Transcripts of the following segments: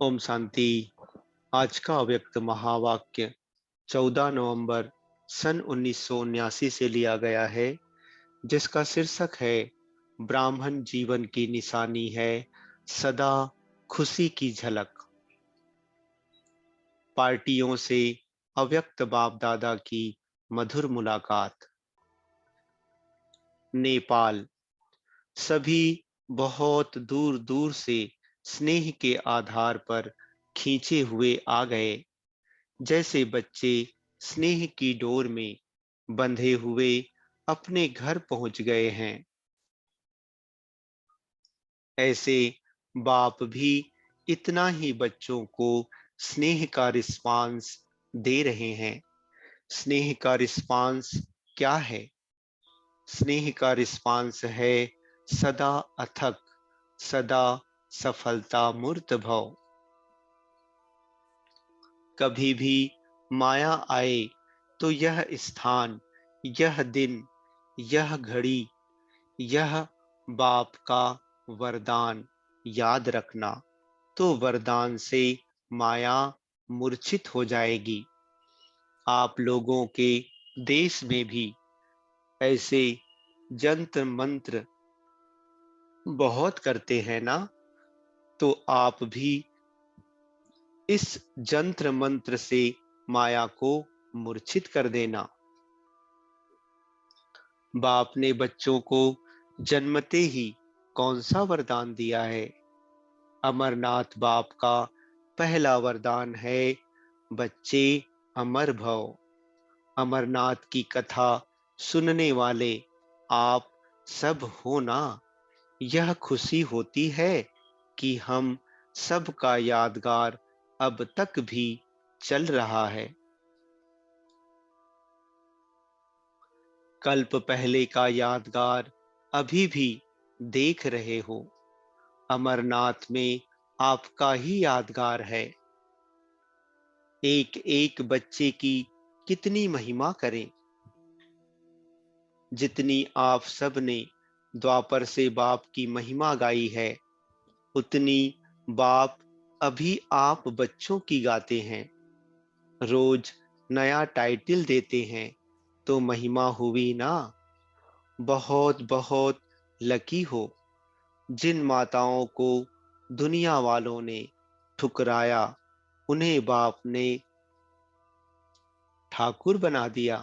ओम शांति। आज का अव्यक्त महावाक्य 14 नवंबर सन 1979 से लिया गया है, जिसका शीर्षक है ब्राह्मण जीवन की निशानी है सदा खुशी की झलक। पार्टियों से अव्यक्त बाप दादा की मधुर मुलाकात। नेपाल। सभी बहुत दूर दूर से स्नेह के आधार पर खींचे हुए आ गए, जैसे बच्चे स्नेह की डोर में बंधे हुए अपने घर पहुंच गए हैं। ऐसे बाप भी इतना ही बच्चों को स्नेह का रिस्पांस दे रहे हैं। स्नेह का रिस्पांस क्या है? स्नेह का रिस्पांस है सदा अथक, सदा सफलता मूर्त भव। कभी भी माया आए तो यह स्थान, यह दिन, यह घड़ी, यह बाप का वरदान याद रखना, तो वरदान से माया मूर्छित हो जाएगी। आप लोगों के देश में भी ऐसे जंत्र मंत्र बहुत करते हैं ना, तो आप भी इस जंत्र मंत्र से माया को मूर्छित कर देना। बाप ने बच्चों को जन्मते ही कौन सा वरदान दिया है? अमरनाथ बाप का पहला वरदान है, बच्चे अमर भव। अमरनाथ की कथा सुनने वाले आप सब हो ना। यह खुशी होती है कि हम सबका यादगार अब तक भी चल रहा है। कल्प पहले का यादगार अभी भी देख रहे हो। अमरनाथ में आपका ही यादगार है। एक एक बच्चे की कितनी महिमा करें। जितनी आप सब ने द्वापर से बाप की महिमा गाई है, उतनी बाप अभी आप बच्चों की गाते हैं। रोज नया टाइटल देते हैं, तो महिमा हुई ना। बहुत बहुत लकी हो जिन माताओं को दुनिया वालों ने ठुकराया, उन्हें बाप ने ठाकुर बना दिया।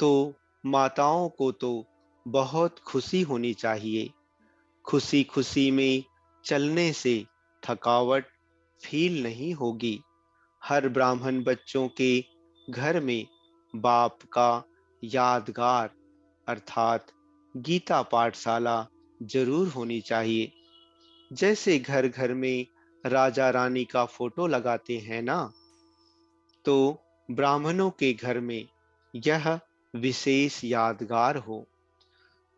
तो माताओं को तो बहुत खुशी होनी चाहिए। खुशी खुशी में चलने से थकावट फील नहीं होगी। हर ब्राह्मण बच्चों के घर में बाप का यादगार अर्थात गीता पाठशाला जरूर होनी चाहिए। जैसे घर घर में राजा रानी का फोटो लगाते हैं ना, तो ब्राह्मणों के घर में यह विशेष यादगार हो।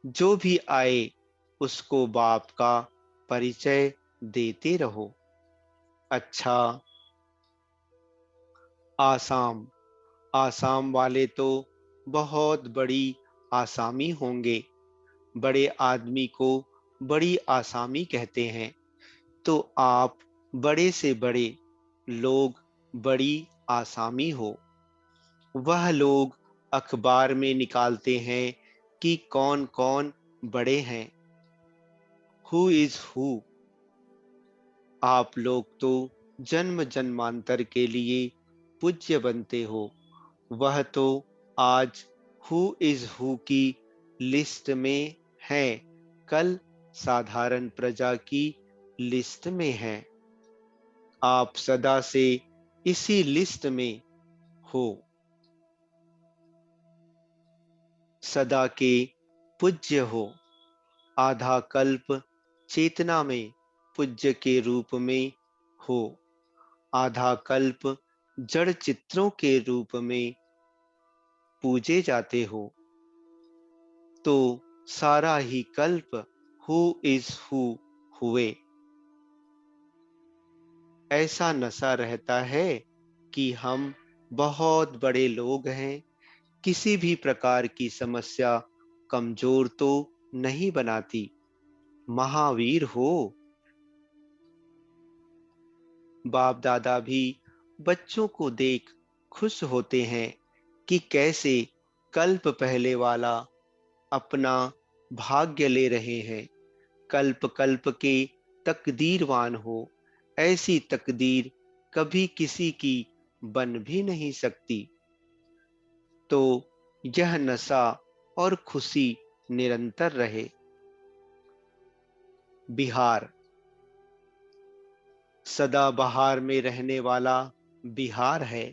जो भी आए उसको बाप का परिचय देते रहो। अच्छा, आसाम। आसाम वाले तो बहुत बड़ी आसामी होंगे। बड़े आदमी को बड़ी आसामी कहते हैं। तो आप बड़े से बड़े लोग बड़ी आसामी हो। वह लोग अखबार में निकालते हैं कि कौन कौन बड़े हैं, हु इज हु। आप लोग तो जन्म जन्मांतर के लिए पूज्य बनते हो। वह तो आज हु इज हु की लिस्ट में है, कल साधारण प्रजा की लिस्ट में है। आप सदा से इसी लिस्ट में हो। सदा के पूज्य हो। आधा कल्प चेतना में पूज्य के रूप में हो। आधा कल्प जड़ चित्रों के रूप में पूजे जाते हो। तो सारा ही कल्प हु इज हु हुए। ऐसा नशा रहता है कि हम बहुत बड़े लोग हैं। किसी भी प्रकार की समस्या कमजोर तो नहीं बनाती। महावीर हो। बाप दादा भी बच्चों को देख खुश होते हैं कि कैसे कल्प पहले वाला अपना भाग्य ले रहे हैं। कल्प कल्प के तकदीरवान हो, ऐसी तकदीर कभी किसी की बन भी नहीं सकती। तो यह नशा और खुशी निरंतर रहे। बिहार सदा बहार में रहने वाला बिहार है।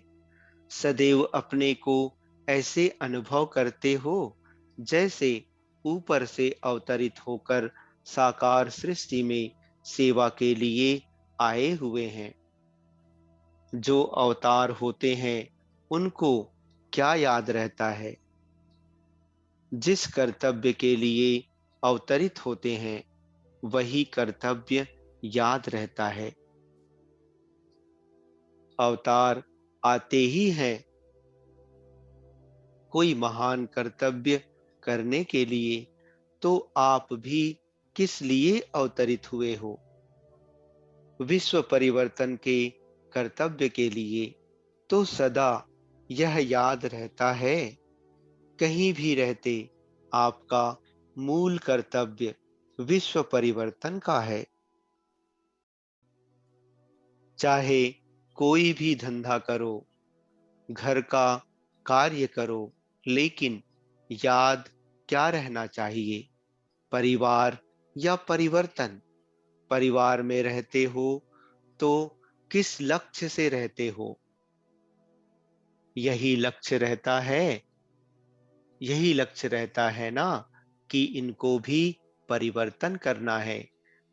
सदैव अपने को ऐसे अनुभव करते हो जैसे ऊपर से अवतरित होकर साकार सृष्टि में सेवा के लिए आए हुए हैं। जो अवतार होते हैं उनको क्या याद रहता है? जिस कर्तव्य के लिए अवतरित होते हैं वही कर्तव्य याद रहता है। अवतार आते ही हैं कोई महान कर्तव्य करने के लिए, तो आप भी किस लिए अवतरित हुए हो? विश्व परिवर्तन के कर्तव्य के लिए। तो सदा यह याद रहता है, कहीं भी रहते आपका मूल कर्तव्य विश्व परिवर्तन का है। चाहे कोई भी धंधा करो, घर का कार्य करो, लेकिन याद क्या रहना चाहिए? परिवार या परिवर्तन? परिवार में रहते हो तो किस लक्ष्य से रहते हो? यही लक्ष्य रहता है, यही लक्ष्य रहता है ना कि इनको भी परिवर्तन करना है।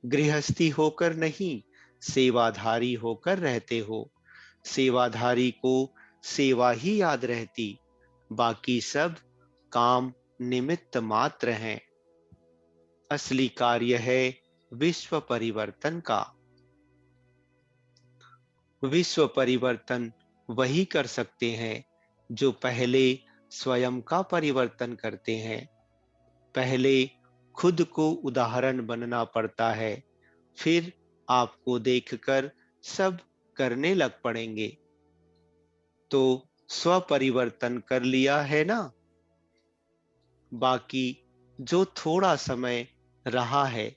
गृहस्थी होकर नहीं, सेवाधारी होकर रहते हो। सेवाधारी को सेवा ही याद रहती, बाकी सब काम निमित्त मात्र हैं। असली कार्य है विश्व परिवर्तन का। विश्व परिवर्तन वही कर सकते हैं जो पहले स्वयं का परिवर्तन करते हैं। पहले खुद को उदाहरण बनना पड़ता है, फिर आपको देखकर सब करने लग पड़ेंगे। तो स्व परिवर्तन कर लिया है ना? बाकी जो थोड़ा समय रहा है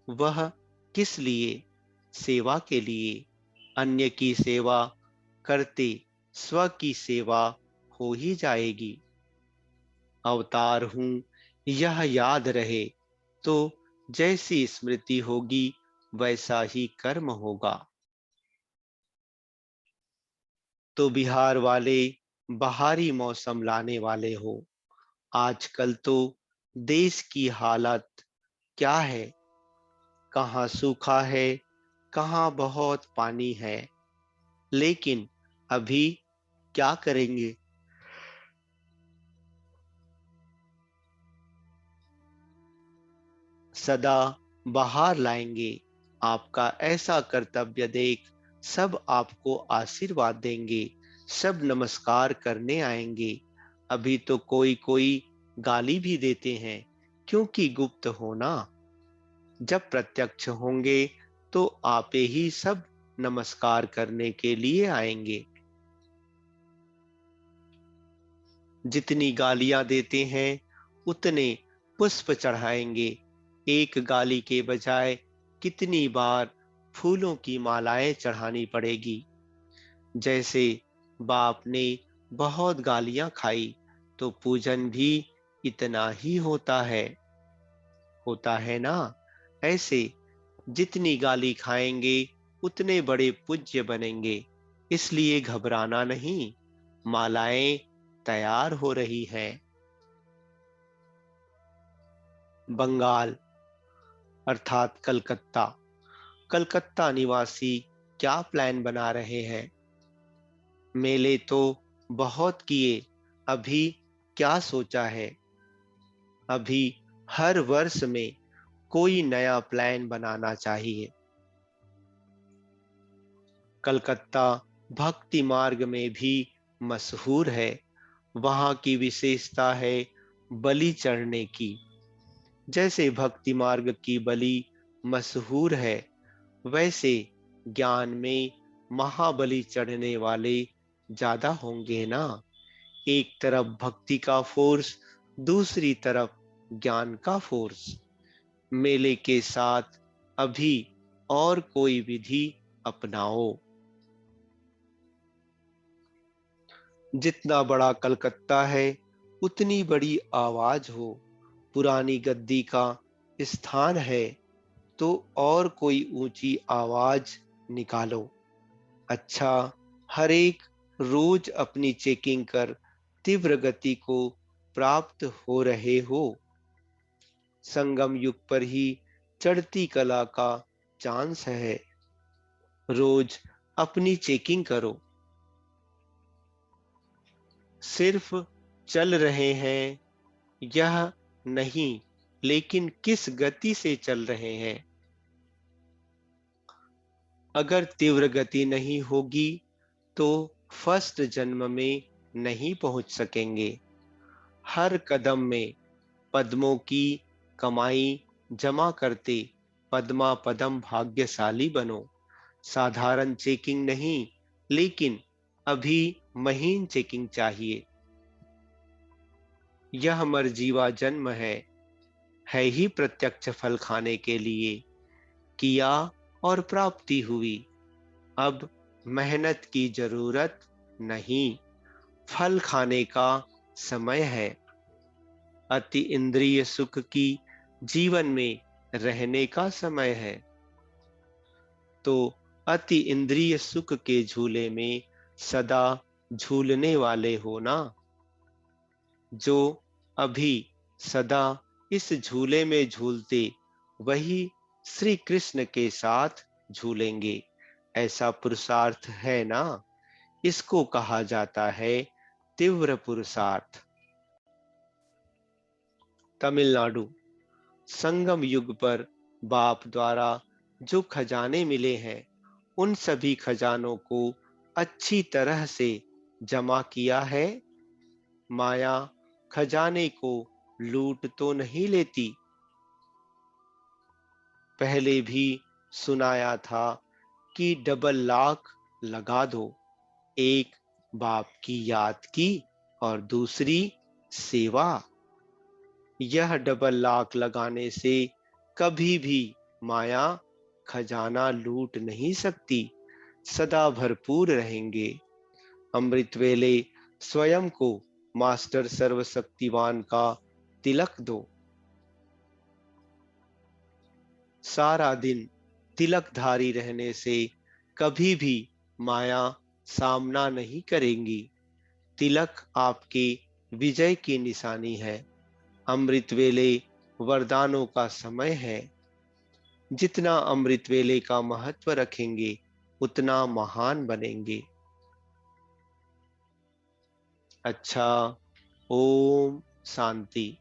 वह किस लिए? सेवा के लिए। अन्य की सेवा करते स्व की सेवा हो ही जाएगी। अवतार हूं यह याद रहे तो जैसी स्मृति होगी वैसा ही कर्म होगा। तो बिहार वाले बहारी मौसम लाने वाले हो। आजकल तो देश की हालत क्या है? कहाँ सूखा है, कहाँ बहुत पानी है। लेकिन अभी क्या करेंगे? सदा बहार लाएंगे। आपका ऐसा कर्तव्य देख सब आपको आशीर्वाद देंगे, सब नमस्कार करने आएंगे। अभी तो कोई कोई गाली भी देते हैं, क्योंकि गुप्त होना। जब प्रत्यक्ष होंगे तो आपे ही सब नमस्कार करने के लिए आएंगे। जितनी गालियां देते हैं उतने पुष्प चढ़ाएंगे। एक गाली के बजाय कितनी बार फूलों की मालाएं चढ़ानी पड़ेगी। जैसे बाप ने बहुत गालियां खाई तो पूजन भी इतना ही होता है ना? ऐसे जितनी गाली खाएंगे उतने बड़े पूज्य बनेंगे। इसलिए घबराना नहीं, मालाएं तैयार हो रही हैं। बंगाल अर्थात कलकत्ता। कलकत्ता निवासी क्या प्लान बना रहे हैं? मेले तो बहुत किए, अभी क्या सोचा है? अभी हर वर्ष में कोई नया प्लान बनाना चाहिए। कलकत्ता भक्ति मार्ग में भी मशहूर है। वहाँ की विशेषता है बलि चढ़ने की। जैसे भक्ति मार्ग की बलि मशहूर है, वैसे ज्ञान में महाबली चढ़ने वाले ज्यादा होंगे ना। एक तरफ भक्ति का फोर्स, दूसरी तरफ ज्ञान का फोर्स। मेले के साथ अभी और कोई विधि अपनाओ। जितना बड़ा कलकत्ता है, उतनी बड़ी आवाज हो। पुरानी गद्दी का स्थान है, तो और कोई ऊंची आवाज निकालो। अच्छा, हर एक रोज अपनी चेकिंग कर तीव्र गति को प्राप्त हो रहे हो। संगम युग पर ही चढ़ती कला का चांस है। रोज अपनी चेकिंग करो। सिर्फ चल रहे हैं यह नहीं, लेकिन किस गति से चल रहे हैं। अगर तीव्र गति नहीं होगी तो फर्स्ट जन्म में नहीं पहुंच सकेंगे। हर कदम में पद्मों की कमाई जमा करते पद्मा पदम भाग्यशाली बनो। साधारण चेकिंग नहीं, लेकिन अभी महीन चेकिंग चाहिए। यह मरजीवा जन्म है ही प्रत्यक्ष फल खाने के लिए। किया और प्राप्ति हुई। अब मेहनत की जरूरत नहीं, फल खाने का समय है। अति इंद्रिय सुख की जीवन में रहने का समय है। तो अति इंद्रिय सुख के झूले में सदा झूलने वाले हो ना। जो अभी सदा इस झूले में झूलते, वही श्री कृष्ण के साथ झूलेंगे। ऐसा पुरुषार्थ है ना। इसको कहा जाता है तीव्र पुरुषार्थ। तमिलनाडु। संगम युग पर बाप द्वारा जो खजाने मिले हैं, उन सभी खजानों को अच्छी तरह से जमा किया है। माया खजाने को लूट तो नहीं लेती। पहले भी सुनाया था कि डबल लॉक लगा दो। एक बाप की याद की और दूसरी सेवा। यह डबल लॉक लगाने से कभी भी माया खजाना लूट नहीं सकती। सदा भरपूर रहेंगे। अमृत वेले स्वयं को मास्टर सर्वशक्तिवान का तिलक दो। सारा दिन तिलकधारी रहने से कभी भी माया सामना नहीं करेंगी। तिलक आपके विजय की निशानी है। अमृत वेले वरदानों का समय है। जितना अमृत वेले का महत्व रखेंगे, उतना महान बनेंगे। अच्छा, ओम शांति।